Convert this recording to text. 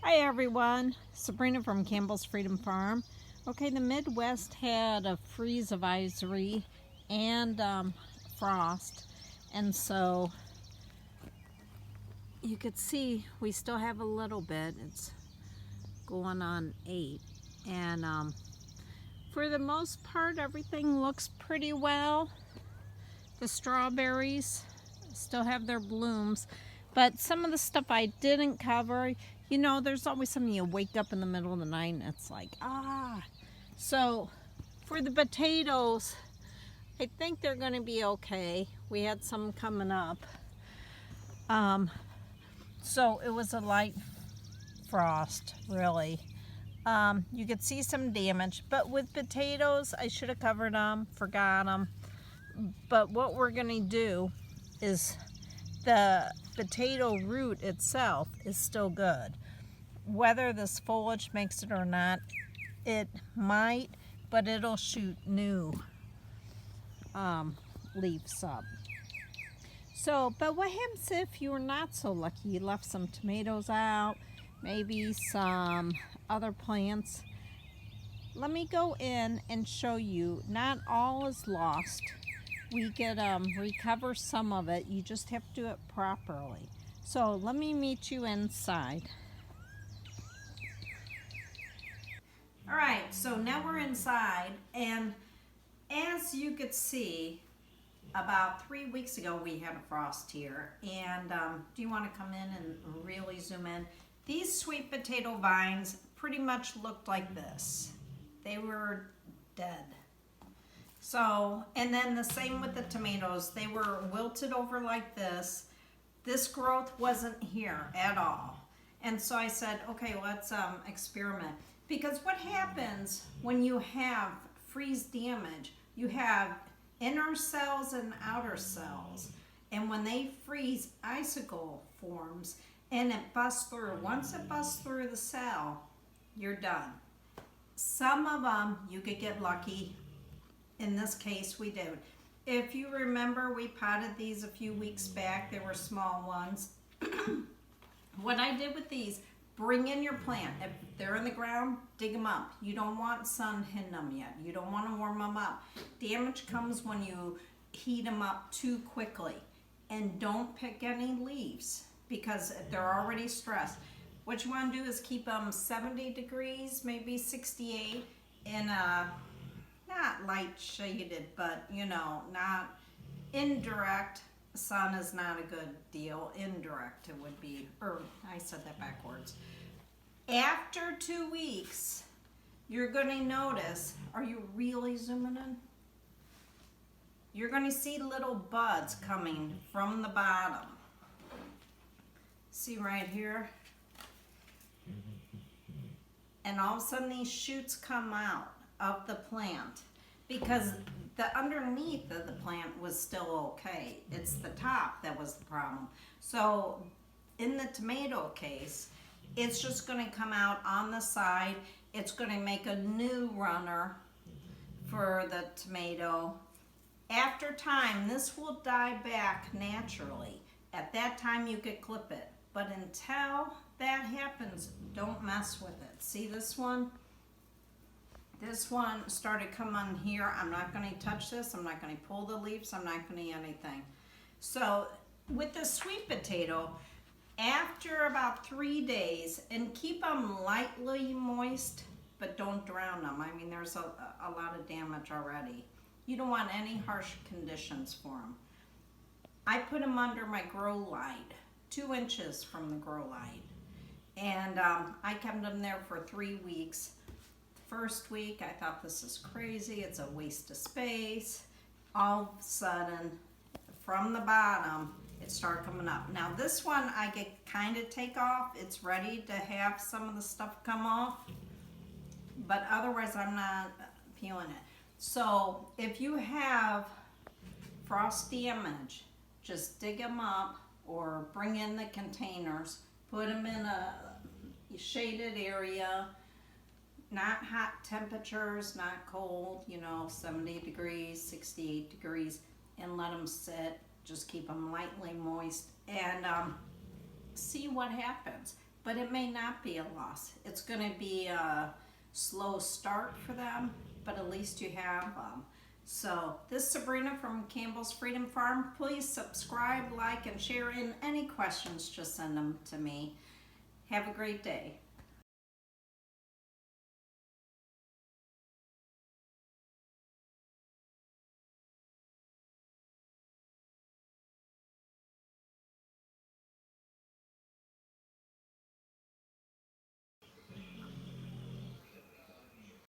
Hi everyone, Sabrina from Campbell's Freedom Farm. Okay, the Midwest had a freeze advisory and frost, and so you could see we still have a little bit. It's going on 8, and for the most part everything looks pretty well. The strawberries still have their blooms, but some of the stuff I didn't cover, you know, there's always something you wake up in the middle of the night and it's like, ah. So for the potatoes, I think they're going to be okay. We had some coming up. So it was a light frost, really. You could see some damage, but with potatoes, I should have covered them, forgot them. But what we're going to do is the potato root itself is still good. Whether this foliage makes it or not, it might, but it'll shoot new leaves up. So, but what happens if you're not so lucky? You left some tomatoes out, maybe some other plants. Let me go in and show you, not all is lost. We could recover some of it. You just have to do it properly. So let me meet you inside. All right, so now we're inside, and as you could see, about 3 weeks ago we had a frost here. And do you want to come in and really zoom in? These sweet potato vines pretty much looked like this. They were dead. So, and then the same with the tomatoes. They were wilted over like this. This growth wasn't here at all. And so I said, okay, let's experiment. Because what happens when you have freeze damage, you have inner cells and outer cells. And when they freeze, icicle forms and it busts through. Once it busts through the cell, you're done. Some of them, you could get lucky. In this case, we did. If you remember, we potted these a few weeks back. They were small ones. What I did with these, bring in your plant. If they're in the ground, dig them up. You don't want sun hitting them yet. You don't want to warm them up. Damage comes when you heat them up too quickly. And don't pick any leaves because they're already stressed. What you want to do is keep them 70 degrees, maybe 68 in a not light shaded, but you know, not indirect. Sun is not a good deal. Indirect it would be, or I said that backwards. After 2 weeks, you're going to notice, are you really zooming in? You're going to see little buds coming from the bottom. See right here? And all of a sudden these shoots come out of the plant because the underneath of the plant was still okay. It's the top that was the problem. So in the tomato case, it's just going to come out on the side. It's going to make a new runner for the tomato. After time, this will die back naturally. At that time, you could clip it. But until that happens, don't mess with it. See this one? This one started coming on here. I'm not going to touch this. I'm not going to pull the leaves. I'm not going to anything. So with the sweet potato, after about 3 days, and keep them lightly moist, but don't drown them. I mean, there's a lot of damage already. You don't want any harsh conditions for them. I put them under my grow light, 2 inches from the grow light. And I kept them there for 3 weeks. First week, I thought this is crazy. It's a waste of space. All of a sudden, from the bottom, it started coming up. Now this one, I could kind of take off. It's ready to have some of the stuff come off. But otherwise, I'm not peeling it. So if you have frost damage, just dig them up or bring in the containers. Put them in a shaded area. Not hot temperatures, not cold, you know, 70 degrees, 68 degrees, and let them sit. Just keep them lightly moist and see what happens. but it may not be a loss. It's going to be a slow start for them, but at least you have them. So this is Sabrina from Campbell's Freedom Farm. Please subscribe, like, and share. And any questions, just send them to me. Have a great day.